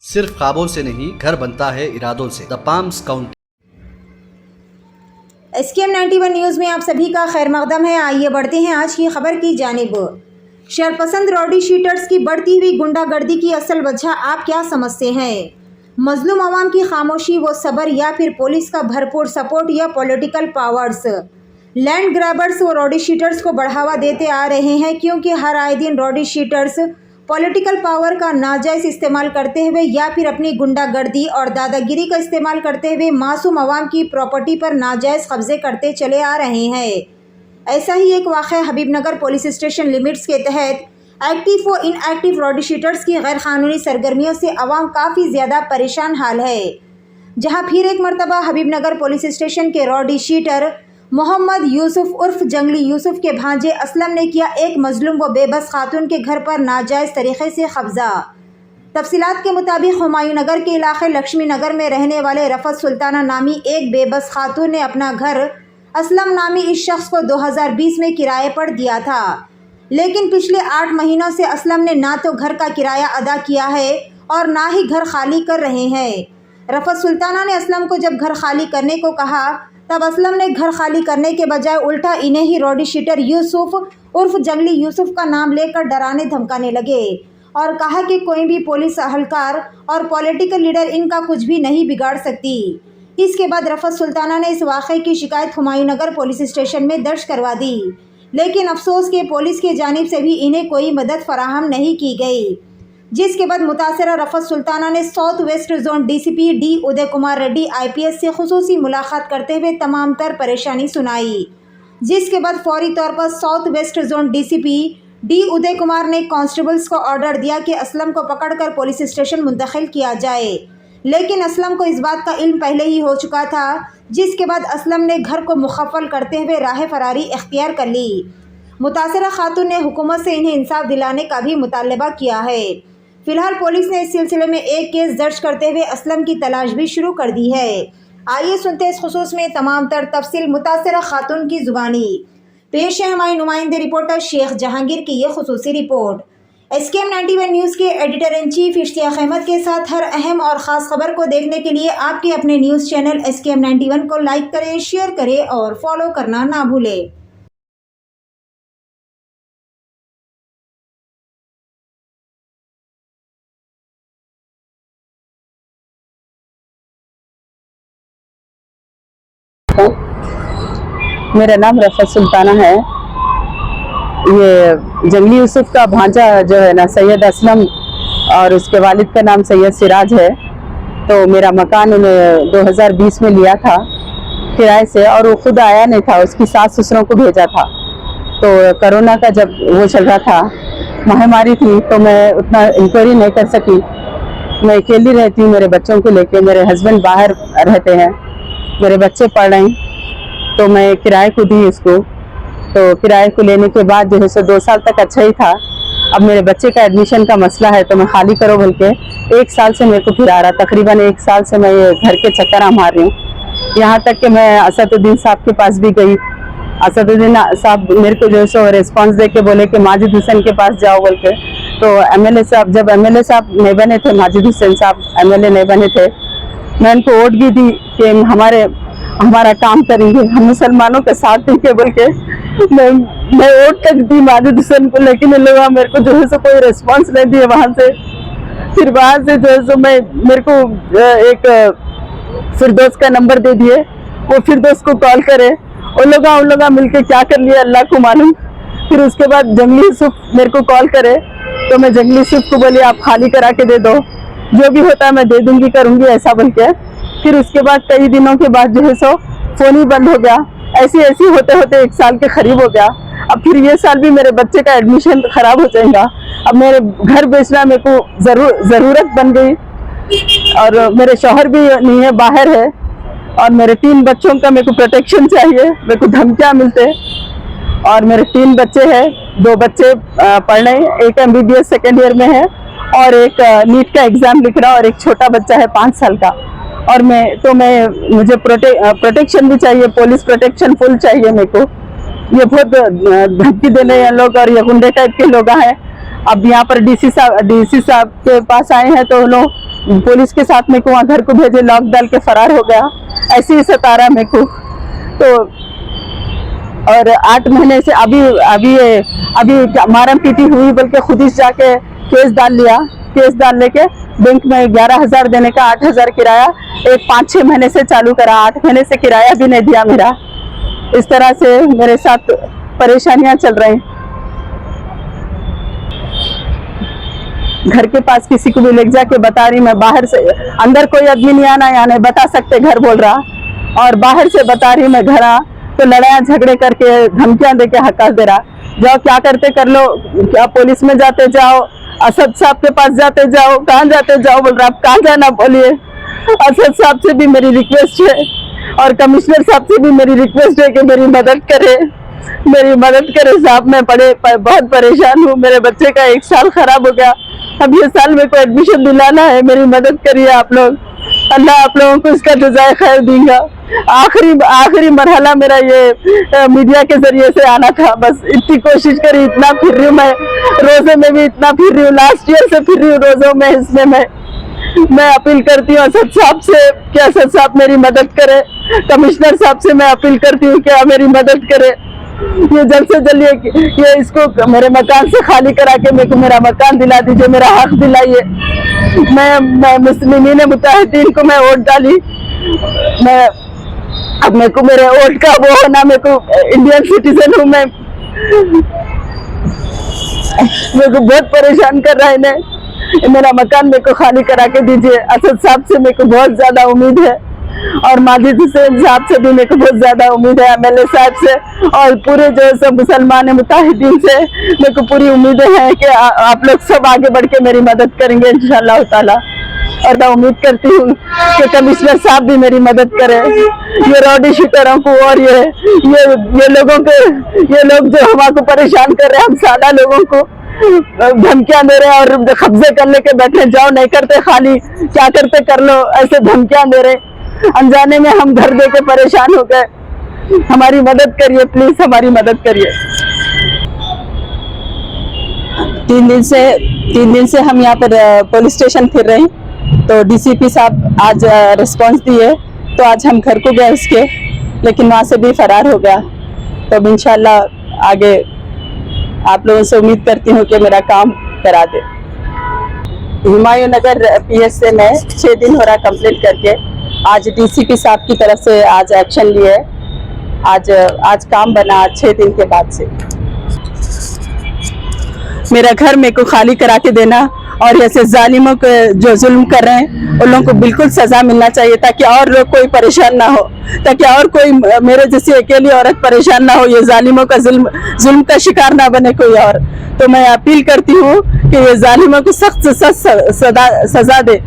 सिर्फ ख्वाबों से नहीं, घर बनता है इरादों से। The palms county. SKM 91 news में आप सभी का खैर मकदम है। आइए बढ़ते हैं आज की खबर की जानिब। शरपसंद रॉडी शीटर्स की बढ़ती हुई गुंडागर्दी की असल वजह आप क्या समझते हैं? मजलूम आवाम की खामोशी व सब्र, या फिर पुलिस का भरपूर सपोर्ट, या पॉलिटिकल पावर्स? लैंड ग्रैबर्स व रॉडी शीटर्स को बढ़ावा देते आ रहे हैं, क्योंकि हर आए दिन रॉडी शीटर्स पॉलिटिकल पावर का नाजायज़ इस्तेमाल करते हुए या फिर अपनी गुंडागर्दी और दादागिरी का इस्तेमाल करते हुए मासूम आवाम की प्रॉपर्टी पर नाजायज़ कब्जे करते चले आ रहे हैं। ऐसा ही एक वाक़या हबीबनगर पुलिस स्टेशन लिमिट्स के तहत एक्टिव व इनएक्टिव रॉडी शीटर्स की गैर कानूनी सरगर्मियों से आवाम काफ़ी ज़्यादा परेशान हाल है। जहां फिर एक मरतबा हबीबनगर पुलिस स्टेशन के रॉडी शीटर मोहम्मद यूसुफ उर्फ जंगली यूसुफ के भांजे असलम ने किया एक मजलूम व बेबस खातून के घर पर नाजायज़ तरीके से कब्जा। तफसीलात के मुताबिक हुमायूं नगर के इलाके लक्ष्मी नगर में रहने वाले रफ़त सुल्ताना नामी एक बेबस खातून ने अपना घर असलम नामी इस शख्स को 2020 में किराए पर दिया था, लेकिन पिछले 8 महीनों से असलम ने ना तो घर का किराया अदा किया है और ना ही घर खाली कर रहे हैं। रफ़त सुल्ताना ने असलम को जब घर खाली करने को कहा, तब असलम ने घर खाली करने के बजाय उल्टा इन्हें ही रॉडी शीटर यूसुफ उर्फ जंगली यूसुफ का नाम लेकर डराने धमकाने लगे और कहा कि कोई भी पुलिस अहलकार और पॉलिटिकल लीडर इनका कुछ भी नहीं बिगाड़ सकती। इसके बाद रफ़त सुल्ताना ने इस वाक़े की शिकायत हुमायूं नगर पुलिस स्टेशन में दर्ज करवा दी, लेकिन अफसोस के पुलिस की जानिब से भी इन्हें कोई मदद फराहम नहीं की गई। जिसके बाद मुतासरा रफ़त सुल्ताना ने south west zone DCP D Uday Kumar Reddy IPS से खुसूसी मुलाकात करते हुए तमाम तर परेशानी सुनाई। जिसके बाद फौरी तौर पर south west zone DCP D Uday Kumar ने कांस्टेबल्स को ऑर्डर दिया कि असलम को पकड़कर पुलिस स्टेशन मुंतकिल किया जाए, लेकिन असलम को इस बात का इल्म पहले ही हो चुका था। जिसके बाद असलम ने घर को मुखफ़ल करते हुए राह फरारी इख्तियार कर ली। मुतासरा खातून ने हुकूमत से इन्हें इंसाफ दिलाने का भी मुतालबा किया है। फिलहाल पुलिस ने इस सिलसिले में एक केस दर्ज करते हुए असलम की तलाश भी शुरू कर दी है। आइए सुनते हैं इस खुसूस में तमाम तर तफसील मुतासरा खातून की जुबानी। पेश है हमारे नुमाइंदे रिपोर्टर शेख जहांगीर की ये खुसूसी रिपोर्ट। SKM 91 न्यूज़ के editor in chief Ishtiaq Ahmed के साथ हर अहम और ख़ास खबर को देखने के लिए आपके अपने न्यूज़ चैनल SKM 91 को लाइक करें, शेयर करें और फॉलो करना ना भूलें। मेरा नाम रफ़त सुल्ताना है। ये जंगली यूसुफ का भांजा जो है ना, सैयद असलम, और उसके वालिद का नाम सैयद सिराज है। तो मेरा मकान उन्हें 2020 में लिया था किराए से, और वो खुद आया नहीं था, उसकी सास ससुरों को भेजा था। तो कोरोना का जब वो चल रहा था, महामारी थी, तो मैं उतना इंक्वायरी नहीं कर सकी। मैं अकेली रहती हूँ मेरे बच्चों को लेके। मेरे हस्बैंड बाहर रहते हैं, मेरे बच्चे पढ़ रहे हैं, तो मैं किराए को दी उसको। तो किराए को लेने के बाद जो है सो 2 साल तक अच्छा ही था। अब मेरे बच्चे का एडमिशन का मसला है, तो मैं खाली करो बोल के 1 साल से मेरे को फिर आ रहा, तकरीबन 1 साल से मैं ये घर के चक्कर मार रही हूँ। यहाँ तक कि मैं असदुद्दीन साहब के पास भी गई। असदुद्दीन साहब मेरे को जो है सो रिस्पॉन्स दे के बोले कि माजिद हुसैन के पास जाओ बोल के। तो MLA साहब, जब MLA साहब नहीं बने थे, माजिद हुसैन साहब MLA नहीं बने थे, मैं उनको वोट भी दी कि हमारा काम करेंगे, हम मुसलमानों का साथ देंगे बोल के। मैं वोट तक दी माजिद हुसैन को, लेकिन इन लोगों मेरे को जो है सो कोई रिस्पांस नहीं दिए वहाँ से। फिर वहाँ से जो है सो मेरे को एक फिरदौस का नंबर दे दिए, वो फिरदौस को कॉल करे, उन लोग मिलके क्या कर लिया अल्लाह को मालूम। फिर उसके बाद जंगली यूसुफ मेरे को कॉल करे, तो मैं जंगली यूसुफ को बोली आप खाली करा के दे दो, जो भी होता है मैं दे दूंगी, करूंगी, ऐसा बोल के। फिर उसके बाद कई दिनों के बाद जो है सो फोन ही बंद हो गया। ऐसे होते होते 1 साल के करीब हो गया। अब फिर ये साल भी मेरे बच्चे का एडमिशन खराब हो जाएगा। अब मेरे घर बेचना मेरे को ज़रूरत बन गई, और मेरे शौहर भी नहीं है, बाहर है, और मेरे 3 बच्चों का मेरे को प्रोटेक्शन चाहिए। मेरे को धमकियाँ मिलते, और मेरे 3 बच्चे हैं, 2 बच्चे पढ़ रहे हैं, एक MBBS सेकेंड ईयर में है, और एक नीट का एग्ज़ाम लिख रहा है, और एक छोटा बच्चा है 5 साल का। और मुझे प्रोटेक्शन भी चाहिए, पुलिस प्रोटेक्शन फुल चाहिए मेरे को। ये बहुत धमकी देने हैं लोग, और ये गुंडे टाइप के लोग हैं। अब यहाँ पर DC साहब के पास आए हैं, तो पुलिस के साथ मेरे को वहाँ घर को भेजे, लॉक डाल के फरार हो गया। ऐसे ही सतारा मेरे को। तो और 8 महीने से अभी मारम पीटी हुई, बल्कि खुद ही जाके केस डाल लिया। केस डाल लेके बैंक में 11,000 देने का 8,000 किराया एक 5-6 महीने से चालू करा, 8 महीने से किराया भी नहीं दिया मेरा। इस तरह से मेरे साथ परेशानियां चल रही। घर के पास किसी को भी ले जाके बता रही मैं, बाहर से अंदर कोई आदमी नहीं आना, या नहीं बता सकते घर बोल रहा, और बाहर से बता रही मैं घर आ, तो लड़ाइयाँ झगड़े करके धमकियां देके हकार दे रहा। जाओ क्या करते कर लो, क्या पुलिस में जाते जाओ, असद साहब के पास जाते जाओ, कहाँ जाते जाओ बोल रहा। आप कहाँ जाना बोलिए। असद साहब से भी मेरी रिक्वेस्ट है और कमिश्नर साहब से भी मेरी रिक्वेस्ट है कि मेरी मदद करे, मेरी मदद करे साहब। मैं बहुत परेशान हूँ। मेरे बच्चे का 1 साल खराब हो गया, अब ये साल मेरे को एडमिशन दिलाना है। मेरी मदद करिए आप लोग। अल्लाह आप लोगों को इसका जज़ाए खैर देगा। आखिरी मरहला मेरा ये मीडिया के जरिए से आना था। बस इतनी कोशिश करी, इतना फिर रही हूँ मैं, रोजे में भी इतना फिर रही हूँ, लास्ट ईयर से फिर रही हूँ रोजों में। इसमें मैं अपील करती हूँ असद साहब से कि असद साहब मेरी मदद करे। कमिश्नर साहब से मैं अपील करती हूँ कि आप मेरी मदद करे। ये जल्द से जल्द ये इसको मेरे मकान से खाली करा के मेरे को मेरा मकान दिला दीजिए, मेरा हक दिलाइए। मैं मुस्लिमीन मुत्ताहिदीन को मैं वोट डाली। अब मेरे को मेरे वोट का वो होना, मेरे को इंडियन सिटीजन हूँ मैं। मेरे को बहुत परेशान कर रहा है इन्हें। मेरा मकान मेरे को खाली करा के दीजिए। असद साहब से मेरे को बहुत ज्यादा उम्मीद है, और माजिद हुसैन साहब से भी मेरे को बहुत ज्यादा उम्मीद है, MLA साहब से, और पूरे जो सब मुसलमान मुताहिदीन से मेरे को पूरी उम्मीदें हैं कि आप लोग सब आगे बढ़ के मेरी मदद करेंगे इंशाअल्लाह ताला। और मैं उम्मीद करती हूँ कि कमिश्नर साहब भी मेरी मदद करें। ये रॉडी शूटरों को और ये लोग जो हमारे परेशान कर रहे हैं, हम सादा लोगों को धमकियां दे रहे हैं और कब्जे कर लेके बैठे, जाओ नहीं करते खाली, क्या करते कर लो, ऐसे धमकियां दे रहे। अनजाने में हम घर दे के परेशान हो गए। हमारी मदद करिए प्लीज, हमारी मदद करिए। 3 दिन से हम यहाँ पर पुलिस स्टेशन फिर रहे हैं, तो DCP साहब आज रिस्पांस दिए, तो आज हम घर को गए उसके, लेकिन वहाँ से भी फरार हो गया। तो अब इंशाल्लाह आगे आप लोगों से उम्मीद करती हूँ कि मेरा काम करा दे। हुमायूं नगर PS से मैं 6 दिन हो रहा कंप्लीट करके, आज DCP साहब की तरफ से आज एक्शन लिए। आज काम बना 6 दिन के बाद से। मेरा घर मेरे को खाली करा के देना, और ऐसे जालिमों को जो जुल्म कर रहे हैं उन लोगों को बिल्कुल सजा मिलना चाहिए, ताकि और लोग कोई परेशान ना हो, ताकि और कोई मेरे जैसी अकेली औरत परेशान ना हो, ये जालिमों का जुल्म का शिकार ना बने कोई और। तो मैं अपील करती हूँ कि ये जालिमों को सख्त से सख्त सजा दे।